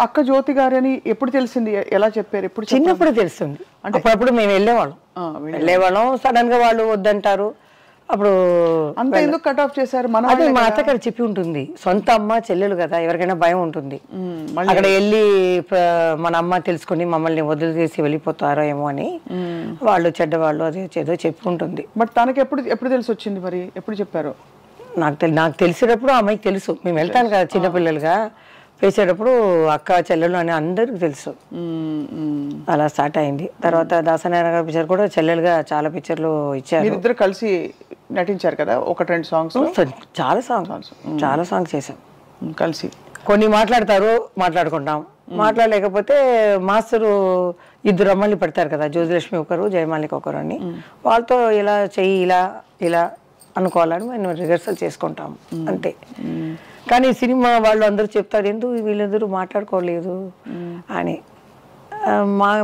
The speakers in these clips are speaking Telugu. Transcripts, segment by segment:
అక్క జ్యోతి గారని ఎప్పుడు తెలిసింది, ఎలా చెప్పారు? ఎప్పుడు? చిన్నప్పుడు తెలుస్తుంది. అప్పుడప్పుడు మేము వెళ్ళేవాళ్ళం సడన్ గా వాళ్ళు వద్దంటారు. అప్పుడు అంత ఎందుకు కట్ ఆఫ్ చేశారు? అదే మా అత్తగారు చెప్పి ఉంటుంది, సొంత అమ్మ చెల్లెలు కదా, ఎవరికైనా భయం ఉంటుంది. అక్కడ వెళ్ళి మన అమ్మ తెలుసుకుని మమ్మల్ని వదిలిచేసి వెళ్ళిపోతారో ఏమో అని వాళ్ళు చెడ్డవాళ్ళు అది ఏదో చెప్పి ఉంటుంది. బట్ తనకి ఎప్పుడు తెలిసి వచ్చింది మరి? ఎప్పుడు చెప్పారు? నాకు తెలిసేటప్పుడు అమ్మాయికి తెలుసు. మేము వెళ్తాను కదా చిన్నపిల్లలుగా వేసేటప్పుడు అక్క చెల్లెలు అని అందరికి తెలుసు. అలా స్టార్ట్ అయింది. తర్వాత దాసనారాయణ గారి పిక్చర్ కూడా చెల్లెలుగా చాలా పిక్చర్లు ఇచ్చారు. మీరిద్దరు కలిసి నటించారు కదా, 1-2 సాంగ్స్? చాలా సాంగ్స్ చేసాం కలిసి. కొన్ని మాట్లాడుకుంటాం, మాట్లాడలేకపోతే మాస్టరు 2 అమ్మాయిలు పెడతారు కదా, జ్యోతిలక్ష్మి ఒకరు జయమాలిక ఒకరు అని, వాళ్ళతో ఇలా చెయ్యి ఇలా అనుకోవాలని మేము రిహర్సల్ చేసుకుంటాం అంతే. కానీ సినిమా వాళ్ళు అందరూ చెప్తారు ఎందుకు వీళ్ళందరూ మాట్లాడుకోలేదు అని.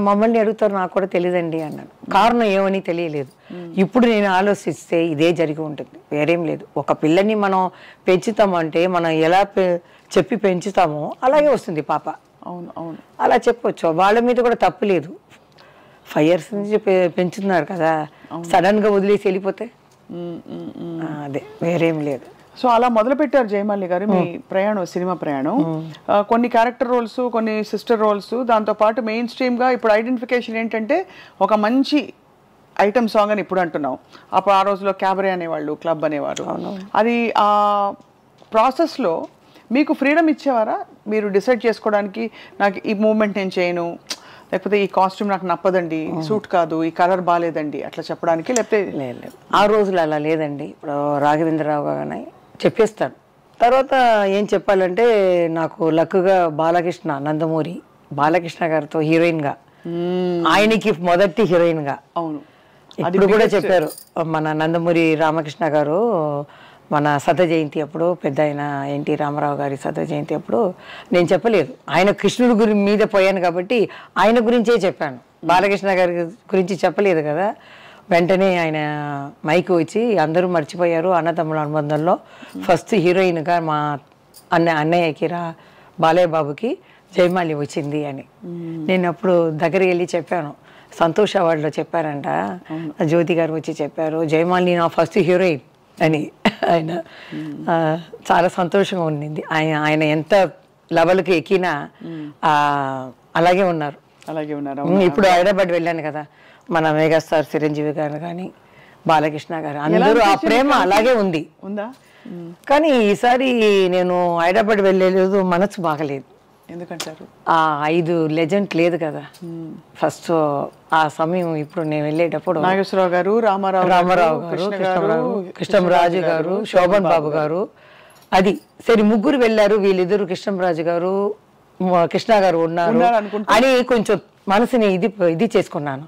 మమ్మల్ని అడుగుతారు, నాకు కూడా తెలియదండి అన్నాను. కారణం ఏమని తెలియలేదు. ఇప్పుడు నేను ఆలోచిస్తే ఇదే జరిగి ఉంటుంది, వేరేం లేదు. ఒక పిల్లని మనం పెంచుతామంటే మనం ఎలా చెప్పి పెంచుతామో అలాగే వస్తుంది పాప. అవును అవును, అలా చెప్పొచ్చు. వాళ్ళ మీద కూడా తప్పు లేదు. 5 years నుంచి పెంచుతున్నారు కదా, సడన్ గా వదిలేసి వెళ్ళిపోతే అదే వేరేం లేదు. సో అలా మొదలు పెట్టారు జయమాలి గారు మీ ప్రయాణం, సినిమా ప్రయాణం. కొన్ని క్యారెక్టర్ రోల్స్, కొన్ని సిస్టర్ రోల్స్, దాంతోపాటు మెయిన్ స్ట్రీమ్గా ఇప్పుడు ఐడెంటిఫికేషన్ ఏంటంటే ఒక మంచి ఐటమ్ సాంగ్ అని ఇప్పుడు అంటున్నాం. అప్పుడు ఆ రోజులో క్యాబరే అనేవాళ్ళు, క్లబ్ అనేవారు. అది ఆ ప్రాసెస్లో మీకు ఫ్రీడమ్ ఇచ్చేవారా? మీరు డిసైడ్ చేసుకోవడానికి నాకు ఈ మూమెంట్ నేను చేయను, లేకపోతే ఈ కాస్ట్యూమ్ నాకు నప్పదండి, సూట్ కాదు, ఈ కలర్ బాగాలేదండి అట్లా చెప్పడానికి? లేకపోతే లేదు, ఆ రోజులు అలా లేదండి. ఇప్పుడు రాఘవేంద్రరావు గానే చెప్పేస్తాడు. తర్వాత ఏం చెప్పాలంటే నాకు లక్కుగా బాలకృష్ణ, నందమూరి బాలకృష్ణ గారితో హీరోయిన్గా, ఆయనకి మొదటి హీరోయిన్గా. అవును, ఇప్పుడు కూడా చెప్పారు మన నందమూరి రామకృష్ణ గారు మన శత జయంతి అప్పుడు, పెద్ద ఆయన ఎన్టీ రామారావు గారి శత జయంతి అప్పుడు నేను చెప్పలేదు, ఆయన కృష్ణుడి మీద పోయాను కాబట్టి ఆయన గురించే చెప్పాను, బాలకృష్ణ గారి గురించి చెప్పలేదు కదా. వెంటనే ఆయన మైక్ వచ్చి అందరూ మర్చిపోయారు అన్నతమ్ముల అనుబంధంలో ఫస్ట్ హీరోయిన్గా మా అన్నయ్యకి బాలయ్య బాబుకి జయమాలి వచ్చింది అని. నేను అప్పుడు దగ్గరికి వెళ్ళి చెప్పాను, సంతోష్ అవార్డులో చెప్పారంట, జ్యోతి గారు వచ్చి చెప్పారు జయమాలి నా ఫస్ట్ హీరోయిన్ అని. ఆయన చాలా సంతోషంగా ఉండింది. ఆయన ఎంత లెవెల్కి ఎక్కినా అలాగే ఉన్నారు. ఇప్పుడు హైదరాబాద్ వెళ్ళాను కదా, మన మెగాస్టార్ చిరంజీవి గారు కానీ బాలకృష్ణ గారు అందరూ ఆ ప్రేమ అలాగే ఉందా. కానీ ఈసారి నేను హైదరాబాద్ వెళ్ళలేదు, మనసు బాగలేదు. ఎందుకంటారు? ఆ 5 లెజెండ్ లేదు కదా ఫస్ట్ ఆ సమయం. ఇప్పుడు నేను వెళ్ళేటప్పుడు నాగేశ్వరరావు గారు, రామారావు గారు, కృష్ణంరాజు గారు, శోభన్ బాబు గారు, అది సరే ముగ్గురు వెళ్ళారు. వీళ్ళిద్దరు కృష్ణంరాజు గారు, కృష్ణ గారు ఉన్నారు అని కొంచెం మనసుని ఇది చేసుకున్నాను.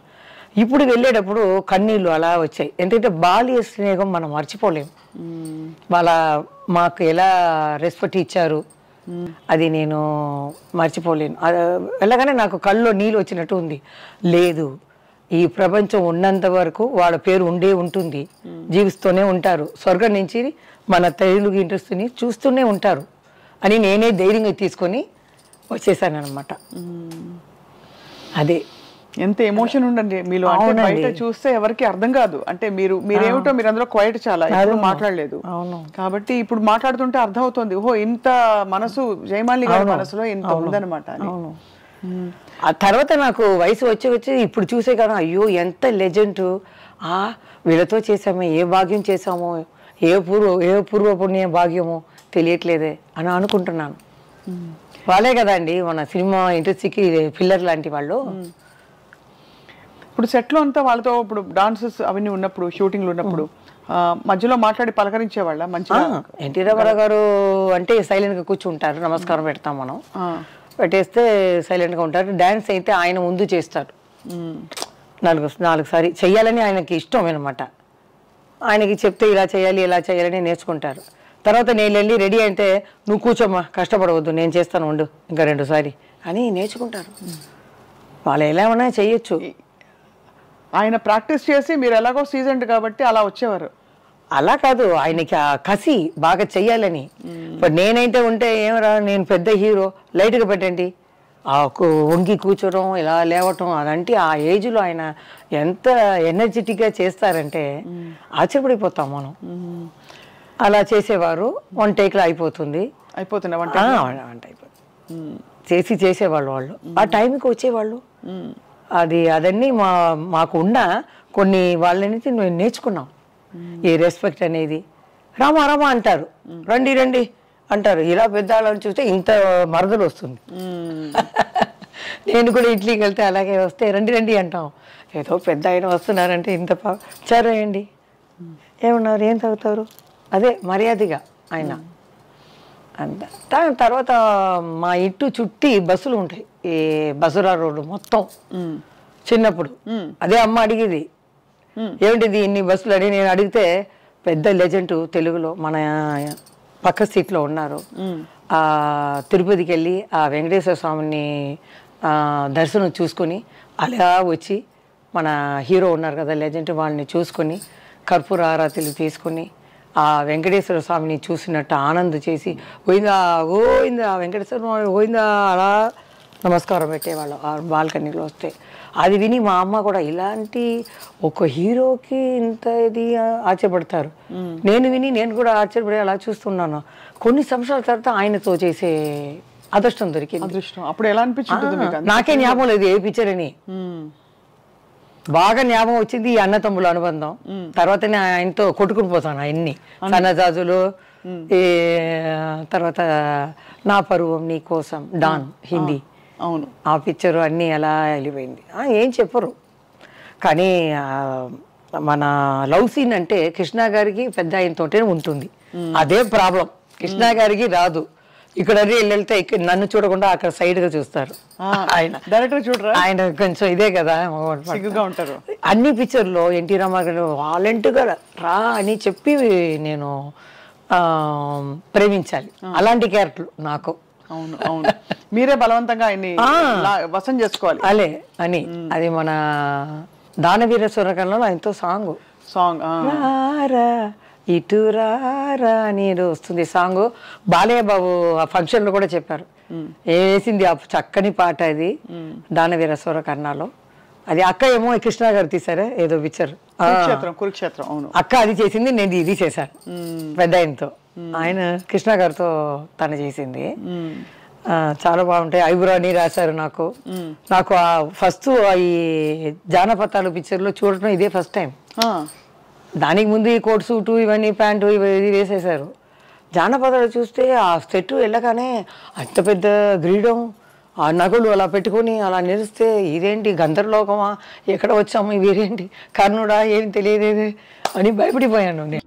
ఇప్పుడు వెళ్ళేటప్పుడు కన్నీళ్ళు అలా వచ్చాయి. ఎందుకంటే బాల్య స్నేహం మనం మర్చిపోలేము. మాకు ఎలా రెస్పెక్ట్ ఇచ్చారు అది నేను మర్చిపోలేను. వెళ్ళగానే నాకు కళ్ళలో నీళ్ళు వచ్చినట్టు ఉంది. లేదు, ఈ ప్రపంచం ఉన్నంత వరకు వాళ్ళ పేరు ఉంటుంది, జీవిస్తూనే ఉంటారు, స్వర్గం నుంచి మన తెలుగు ఇండస్ట్రీని చూస్తూనే ఉంటారు అని నేనే ధైర్యంగా తీసుకొని వచ్చేసాను అనమాట. అదే ఎంత ఎమోషన్ ఉండండి మీలో. అంటే బయట చూస్తే ఎవరికి అర్థం కాదు. అంటే మీరేమిటో మీరు అందులో క్వైట్ చాలా ఎప్పుడు మాట్లాడలేదు కాబట్టి ఇప్పుడు మాట్లాడుతుంటే అర్థం అవుతుంది, ఓహో ఇంత మనసు జయమాలి గారి మనసులో ఇంత ఉందన్నమాట అని. ఆ తర్వాత నాకు వయసు వచ్చి ఇప్పుడు చూసే కదా, అయ్యో ఎంత లెజెండ్, వీళ్ళతో చేసామో ఏ భాగ్యం చేసామో, ఏ పూర్వ పుణ్య భాగ్యమో తెలియట్లేదే అని అనుకుంటున్నాను. వాళ్ళే కదండి మన సినిమా ఇండస్ట్రీకి పిల్లర్ లాంటి వాళ్ళు. ఇప్పుడు సెట్లో అంతా వాళ్ళతో ఇప్పుడు డాన్సెస్ అవన్నీ ఉన్నప్పుడు, షూటింగ్లు ఉన్నప్పుడు మధ్యలో మాట్లాడి పలకరించేవాళ్ళ మంచిగా? ఎన్టీ రామారావు గారు అంటే సైలెంట్గా కూర్చుంటారు, నమస్కారం పెడతాం మనం, పెట్టేస్తే సైలెంట్గా ఉంటారు. డ్యాన్స్ అయితే ఆయన ముందు చేస్తారు, 4 సారి చెయ్యాలని ఆయనకి ఇష్టం అనమాట. ఆయనకి చెప్తే ఇలా చేయాలని నేర్చుకుంటారు. తర్వాత నేను వెళ్ళి రెడీ అంటే నువ్వు కూర్చోమ్మా, కష్టపడవద్దు, నేను చేస్తాను ఉండు ఇంకా 2 సారి అని నేర్చుకుంటారు. వాళ్ళు ఎలా ఉన్నా చెయ్యొచ్చు. ఆయన ప్రాక్టీస్ చేసి మీరు ఎలాగో సీజన్డ్ కాబట్టి అలా వచ్చేవారు. అలా కాదు, ఆయనకి ఆ కసి బాగా చెయ్యాలని. ఇప్పుడు నేనైతే ఉంటే ఏమరా, నేను పెద్ద హీరో, లైట్గా పెట్టండి, ఆ వంగి కూర్చోవడం, ఇలా లేవటం, అదంటే ఆ ఏజ్లో ఆయన ఎంత ఎనర్జెటిక్గా చేస్తారంటే ఆశ్చర్యపడిపోతాం మనం. అలా చేసేవారు. 1 టేక్లో అయిపోతుంది. వంట అయిపోతుంది. చేసేవాళ్ళు వాళ్ళు. ఆ టైంకి వచ్చేవాళ్ళు. అదన్నీ మాకు ఉన్న కొన్ని వాళ్ళని మేము నేర్చుకున్నాం. ఈ రెస్పెక్ట్ అనేది. రామా రామా అంటారు, రండి రండి అంటారు. ఇలా పెద్ద వాళ్ళని చూస్తే ఇంత మరదలు వస్తుంది. నేను కూడా ఇడ్లీకి వెళ్తే అలాగే వస్తే రండి రండి అంటాం. ఏదో పెద్ద ఆయన వస్తున్నారంటే ఇంత చారేయండి, ఏమన్నారు, ఏం తాగుతారు, అదే మర్యాదగా ఆయన అంత. తర్వాత మా ఇంటి చుట్టి బస్సులు ఉంటాయి, ఈ బసురా రోడ్డు మొత్తం. చిన్నప్పుడు అదే అమ్మ అడిగేది, ఏమిటిది ఇన్ని బస్సులు అని. నేను అడిగితే పెద్ద లెజెండ్ తెలుగులో మన పక్క సీట్లో ఉన్నారు. తిరుపతికి వెళ్ళి ఆ వెంకటేశ్వర స్వామిని దర్శనం చూసుకొని అలా వచ్చి మన హీరో ఉన్నారు కదా లెజెండ్, వాళ్ళని చూసుకొని కర్పూర ఆరాతులు తీసుకొని ఆ వెంకటేశ్వర స్వామిని చూసినట్టు ఆనందం చేసి పోయిందా గోయిందా వెంకటేశ్వర స్వామి పోయిందా అలా నమస్కారం పెట్టేవాళ్ళు ఆ బాల్కనీలో వస్తే. అది విని మా అమ్మ కూడా ఇలాంటి ఒక హీరోకి ఇంత ఇది ఆశ్చర్యపడతారు. నేను కూడా ఆశ్చర్యపడి అలా చూస్తున్నాను. కొన్ని సంవత్సరాల తర్వాత ఆయనతో చేసే అదృష్టం దొరికింది. అప్పుడు ఎలా అనిపించింది? నాకే జ్ఞాపకం లేదు ఏ పిక్చర్ అని. బాగా జ్ఞాపకం వచ్చింది ఈ అన్నతమ్ముల అనుబంధం. తర్వాతనే ఆయనతో కొట్టుకుని పోతాను ఆయన్ని. సన్నజాజులు, ఈ తర్వాత నా పరువం నీ కోసం, డాన్ హిందీ. అవును, ఆ పిక్చరు అన్నీ ఎలా వెళ్ళిపోయింది. ఏం చెప్పరు. కానీ మన లవ్ సీన్ అంటే కృష్ణ గారికి పెద్ద ఆయనతోటే ఉంటుంది. అదే ప్రాబ్లం, కృష్ణ గారికి రాదు. ఇక్కడ వెళ్తే ఇక్కడ నన్ను చూడకుండా అక్కడ సైడ్ గా చూస్తారు. ఆయన డైరెక్టర్ చూడరా, ఆయన కొంచెం ఇదే కదా ఉంటారు. అన్ని పిక్చర్లో ఎన్టీ రామారావు వాలంటీర్గా రా అని చెప్పి నేను ప్రేమించాలి. అలాంటి క్యారెక్టర్లు నాకు. అవును అవును, మీరే బలవంతంగా ఆయన్ని వశం చేసుకోవాలి అలే అని. అది మన దానవీర సూరకర్ణలో ఆయనతో సాంగ్ ఇటు రారా అని వస్తుంది సాంగ్. బాలయ్య బాబు ఆ ఫంక్షన్ లో కూడా చెప్పారు, వేసింది ఆ చక్కని పాట అది దానవీర సూరకర్ణలో. అది అక్క ఏమో కృష్ణ గారు తీసారే ఏదో పిక్చర్ కురుక్షేత్రం. అవును, అక్క అది చేసింది, నేను ఇది చేశాను పెద్ద ఆయనతో. ఆయన కృష్ణ గారితో తను చేసింది. చాలా బాగుంటాయి. ఐబ్రాని రాశారు నాకు. ఫస్ట్ ఈ జానపదాలు పిక్చర్లో చూడటం ఇదే ఫస్ట్ టైం. దానికి ముందు ఈ కోట్ సూటు ఇవన్నీ ప్యాంటు ఇది వేసేసారు. జానపదాలు చూస్తే ఆ సెట్ వెళ్ళగానే అంత పెద్ద గ్రీడం, ఆ నగలు అలా పెట్టుకొని అలా నిలిస్తే ఇదేంటి గంధర్లోకమా, ఎక్కడ వచ్చాము, ఇవేంటి కర్ణుడా, ఏం తెలియదు అని భయపడిపోయాను నేను.